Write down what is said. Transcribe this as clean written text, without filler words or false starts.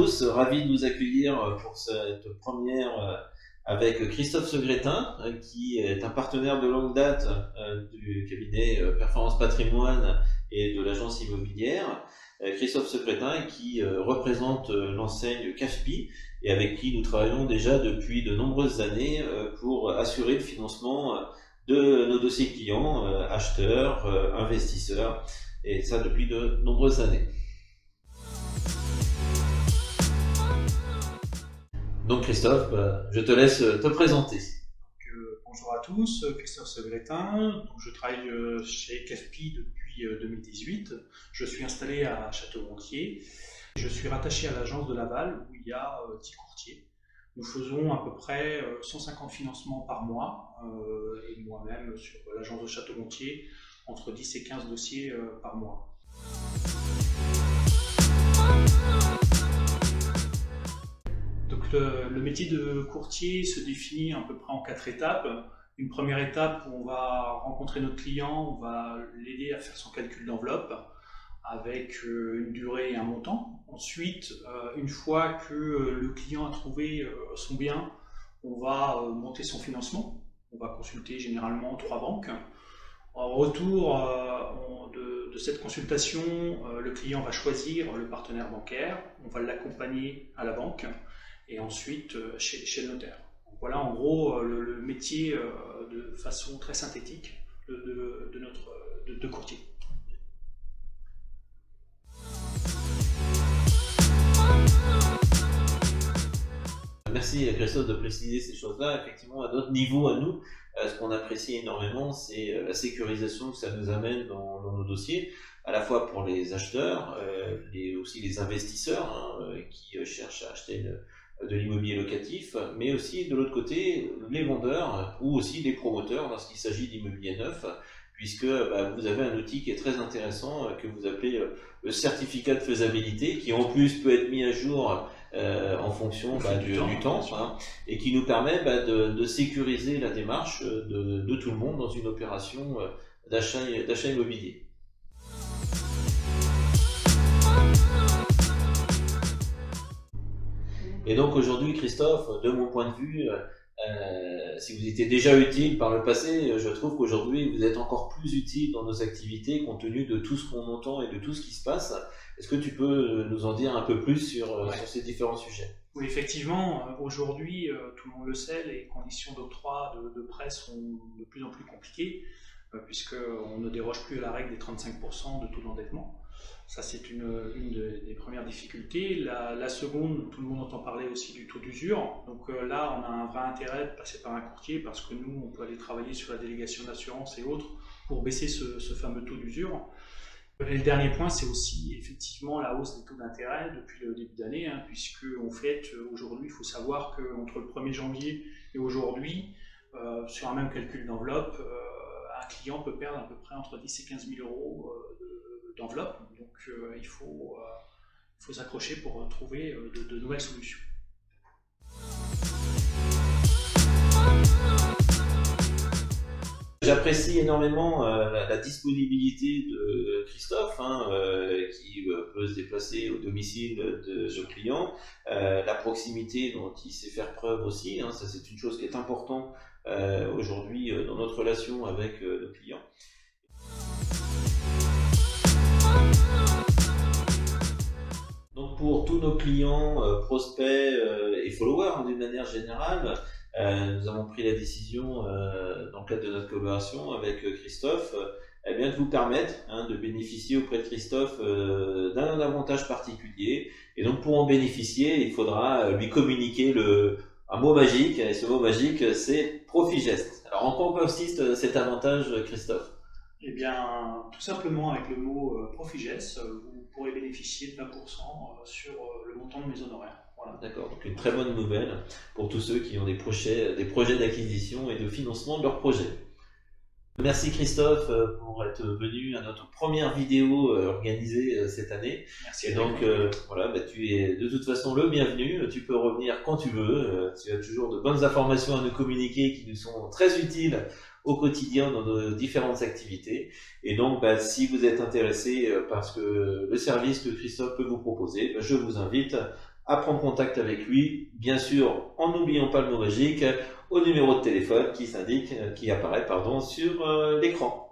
tous, ravi de vous accueillir pour cette première avec Christophe Segretin, qui est un partenaire de longue date du cabinet Performance Patrimoine et de l'agence immobilière. Christophe Segretin qui représente l'enseigne CAFPI et avec qui nous travaillons déjà depuis de nombreuses années pour assurer le financement de nos dossiers clients, acheteurs, investisseurs, et ça depuis de nombreuses années. Donc Christophe, je te laisse te présenter. Bonjour à tous, Christophe Segretin. Je travaille chez CAFPI depuis 2018. Je suis installé à Château-Gontier. Je suis rattaché à l'agence de Laval où il y a 10 courtiers. Nous faisons à peu près 150 financements par mois et moi-même sur l'agence de Château-Gontier entre 10 et 15 dossiers par mois. Donc le métier de courtier se définit à peu près en 4 étapes. Une première étape où on va rencontrer notre client, on va l'aider à faire son calcul d'enveloppe avec une durée et un montant. Ensuite, une fois que le client a trouvé son bien, on va monter son financement. On va consulter généralement 3 banques. En retour de cette consultation, le client va choisir le partenaire bancaire. On va l'accompagner à la banque et ensuite chez le notaire. Donc voilà en gros le métier de façon très synthétique de courtier. Merci Christophe de préciser ces choses-là. Effectivement, à notre niveau, à nous, ce qu'on apprécie énormément, c'est la sécurisation que ça nous amène dans nos dossiers, à la fois pour les acheteurs, et aussi les investisseurs qui cherchent à acheter de l'immobilier locatif, mais aussi de l'autre côté, les vendeurs ou aussi les promoteurs lorsqu'il s'agit d'immobilier neuf, puisque vous avez un outil qui est très intéressant que vous appelez le certificat de faisabilité, qui en plus peut être mis à jour en fonction du temps et qui nous permet de sécuriser la démarche de tout le monde dans une opération d'achat immobilier. Et donc aujourd'hui, Christophe, de mon point de vue, si vous étiez déjà utile par le passé, je trouve qu'aujourd'hui vous êtes encore plus utile dans nos activités compte tenu de tout ce qu'on entend et de tout ce qui se passe. Est-ce que tu peux nous en dire un peu plus sur ces différents sujets? Oui, effectivement, aujourd'hui, tout le monde le sait, les conditions d'octroi de prêt sont de plus en plus compliquées, puisqu'on ne déroge plus à la règle des 35% de taux d'endettement. Ça, c'est une des premières difficultés. La seconde, tout le monde entend parler aussi du taux d'usure. Donc là, on a un vrai intérêt de passer par un courtier parce que nous, on peut aller travailler sur la délégation d'assurance et autres pour baisser ce fameux taux d'usure. Et le dernier point, c'est aussi effectivement la hausse des taux d'intérêt depuis le début d'année, puisque en fait, aujourd'hui, il faut savoir qu'entre le 1er janvier et aujourd'hui, sur un même calcul d'enveloppe, un client peut perdre à peu près entre 10 et 15 000 euros d'enveloppe. Donc il faut s'accrocher pour trouver de nouvelles solutions. J'apprécie énormément la disponibilité de Christophe, qui peut se déplacer au domicile de nos clients, la proximité dont il sait faire preuve aussi, ça c'est une chose qui est importante aujourd'hui dans notre relation avec nos clients. Donc pour tous nos clients, prospects et followers d'une manière générale, nous avons pris la décision dans le cadre de notre collaboration avec Christophe de vous permettre de bénéficier auprès de Christophe d'un avantage particulier. Et donc pour en bénéficier, il faudra lui communiquer un mot magique, et ce mot magique c'est Profigest. Alors en quoi consiste cet avantage, Christophe? Eh bien, tout simplement avec le mot Profigest, vous pourrez bénéficier de 20% sur le montant de mes honoraires. Voilà. D'accord, donc une très bonne nouvelle pour tous ceux qui ont des projets d'acquisition et de financement de leurs projets. Merci Christophe pour être venu à notre première vidéo organisée cette année. Merci. Et donc tu es de toute façon le bienvenu, tu peux revenir quand tu veux, tu as toujours de bonnes informations à nous communiquer qui nous sont très utiles au quotidien dans nos différentes activités. Et donc si vous êtes intéressé par le service que Christophe peut vous proposer, je vous invite à prendre contact avec lui, bien sûr en n'oubliant pas le mot magique, au numéro de téléphone qui s'indique, qui apparaît sur l'écran.